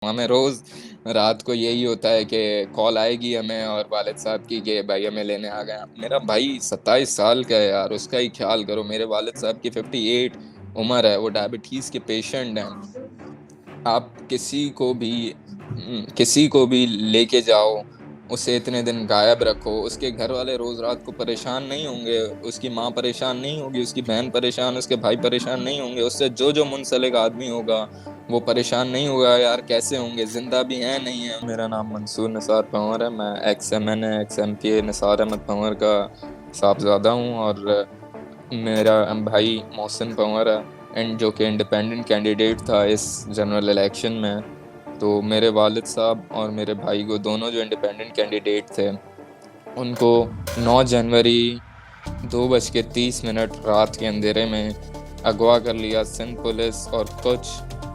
हमें रोज़ रात को यही होता है कि कॉल आएगी हमें और वालिद साहब की कि भाई हमें लेने आ गए। मेरा भाई 27 साल का है यार, उसका ही ख्याल करो। मेरे वालिद साहब की 58 उम्र है, वो डायबिटीज़ के पेशेंट हैं। आप किसी को भी लेके जाओ, उसे इतने दिन गायब रखो, उसके घर वाले रोज़ रात को परेशान नहीं होंगे, उसकी माँ परेशान नहीं होगी, उसकी बहन परेशान, उसके भाई परेशान नहीं होंगे, उससे जो मुंसलिक आदमी होगा, वो परेशान नहीं होगा यार, कैसे होंगे? ज़िंदा भी हैं, नहीं हैं? मेरा नाम मंसूर निसार पंवर है, मैं एक्स-एम-एन-ए, एक्स-एम-पी-ए निसार अहमद पंवर का साहबज़ादा हूँ और मेरा भाई मोहसिन पंवर है एंड जो कि इंडिपेंडेंट कैंडिडेट था इस जनरल इलेक्शन में। तो मेरे वालिद साहब और मेरे भाई को दोनों जो इंडिपेंडेंट कैंडिडेट थे, उनको 9 जनवरी 2:30 रात के अंधेरे में अगवा कर लिया सिंध पुलिस और कुछ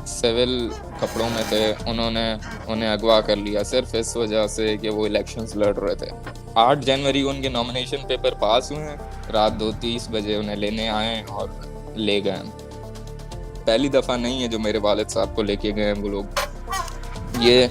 सिविल कपड़ों में थे, उन्होंने उन्हें अगवा कर लिया सिर्फ़ इस वजह से कि वो इलेक्शंस लड़ रहे थे। 8 जनवरी को उनके नॉमिनेशन पेपर पास हुए हैं, रात 2:30 बजे उन्हें लेने आए और ले गए। पहली दफ़ा नहीं है जो मेरे वालिद साहब को लेके गए हैं वो लोग, ये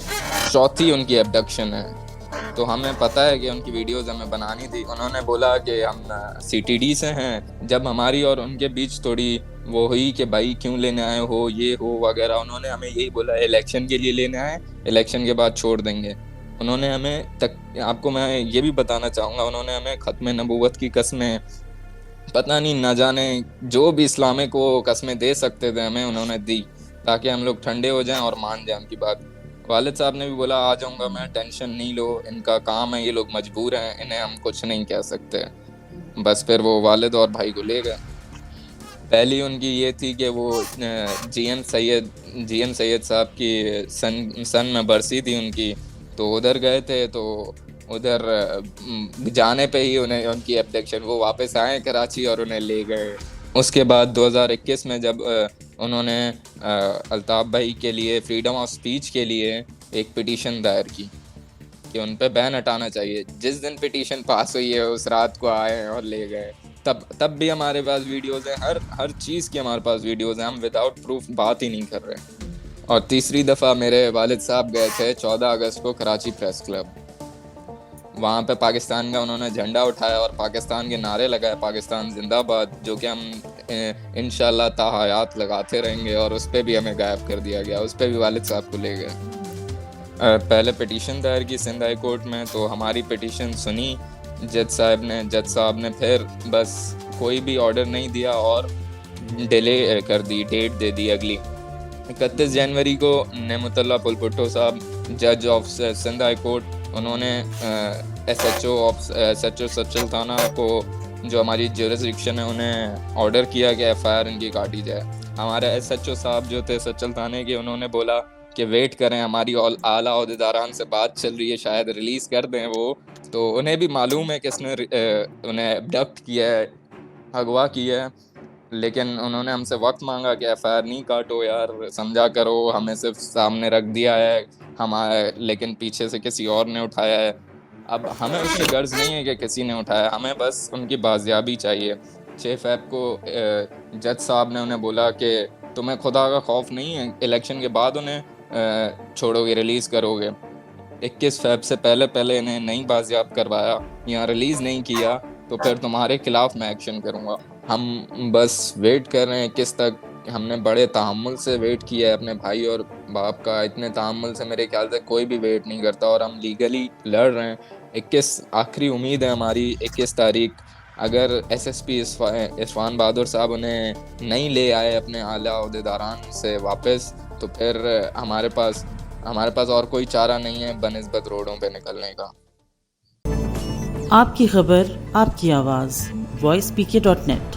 चौथी उनकी एब्डक्शन है। तो हमें पता है कि उनकी वीडियोज़ हमें बनानी थी। उन्होंने बोला कि हम सीटीडी से हैं। जब हमारी और उनके बीच थोड़ी वो हुई कि भाई क्यों लेने आए हो, ये हो वगैरह, उन्होंने हमें यही बोला इलेक्शन के लिए लेने आए, इलेक्शन के बाद छोड़ देंगे। उन्होंने हमें तक आपको मैं ये भी बताना चाहूँगा, उन्होंने हमें ख़त्म नबूवत की कस्में, पता नहीं ना जाने जो भी इस्लामिक वो कस्में दे सकते थे हमें उन्होंने दी, ताकि हम लोग ठंडे हो जाएँ और मान जाएँ उनकी बात। वालिद साहब ने भी बोला आ जाऊँगा मैं, टेंशन नहीं लो, इनका काम है, ये लोग मजबूर हैं, इन्हें हम कुछ नहीं कह सकते। बस फिर वो वालिद और भाई को ले गए। पहली उनकी ये थी कि वो जीएम सैयद साहब की सन में बरसी थी उनकी, तो उधर गए थे। तो उधर जाने पे ही उन्हें उनकी एब्डक्शन, वो वापस आए कराची और उन्हें ले गए। उसके बाद 2021 में जब उन्होंने अल्ताफ़ भाई के लिए फ्रीडम ऑफ स्पीच के लिए एक पिटीशन दायर की कि उन पे बैन हटाना चाहिए। जिस दिन पिटीशन पास हुई है उस रात को आए और ले गए। तब भी हमारे पास वीडियोज़ हैं, हर चीज़ की हमारे पास वीडियोज़ हैं, हम विदाउट प्रूफ बात ही नहीं कर रहे। और तीसरी दफ़ा मेरे वालिद साहब गए थे 14 अगस्त को कराची प्रेस क्लब। वहाँ पे पाकिस्तान का उन्होंने झंडा उठाया और पाकिस्तान के नारे लगाए, पाकिस्तान ज़िंदाबाद, जो कि हम इंशाल्लाह ताहयात लगाते रहेंगे। और उस पे भी हमें गायब कर दिया गया, उस पे भी वालिद साहब को ले गए। पहले पिटीशन दायर की सिंध हाई कोर्ट में, तो हमारी पिटीशन सुनी जज साहब ने फिर बस कोई भी ऑर्डर नहीं दिया और डिले कर दी, डेट दे दी अगली 31 जनवरी को। नेमतुल्लाह पुलपुट्टो साहब, जज ऑफ सिंध हाई कोर्ट, उन्होंने एसएचओ सचल थाना को, जो हमारी ज्यूरिसडिक्शन है, उन्हें ऑर्डर किया कि एफआईआर इनकी काटी जाए। हमारे एसएचओ साहब जो थे सचल थाने के, उन्होंने बोला कि वेट करें, हमारी आला ओहदेदारान से बात चल रही है, शायद रिलीज़ कर दें वो। तो उन्हें भी मालूम है किसने उन्हें एब्डक्ट किया है, अगवा किया है, लेकिन उन्होंने हमसे वक़्त माँगा कि एफआईआर नहीं काटो यार, समझा करो, हमें सिर्फ़ सामने रख दिया है, लेकिन पीछे से किसी और ने उठाया है। अब हमें उसकी गर्ज़ नहीं है कि किसी ने उठाया, हमें बस उनकी बाज़ियाबी चाहिए। 6 फ़ेब को जज साहब ने उन्हें बोला कि तुम्हें खुदा का खौफ नहीं है, इलेक्शन के बाद उन्हें छोड़ोगे, रिलीज़ करोगे। 21 फ़ेब से पहले इन्हें नहीं बाज़ियाब करवाया या रिलीज़ नहीं किया, तो फिर तुम्हारे खिलाफ़ मैं एक्शन करूँगा। हम बस वेट कर रहे हैं किस तक। हमने बड़े तहम्मुल से वेट किया है अपने भाई और बाप का, इतने तहम्मुल से मेरे ख्याल से कोई भी वेट नहीं करता, और हम लीगली लड़ रहे हैं। 21 आखिरी उम्मीद है हमारी, 21 तारीख अगर एसएसपी इरफान बहादुर साहब उन्हें नहीं ले आए अपने आला ओहदेदारान से वापस, तो फिर हमारे पास और कोई चारा नहीं है बनिस्बत रोडों पे निकलने का। आपकी खबर, आपकी आवाज़, voicepk.net।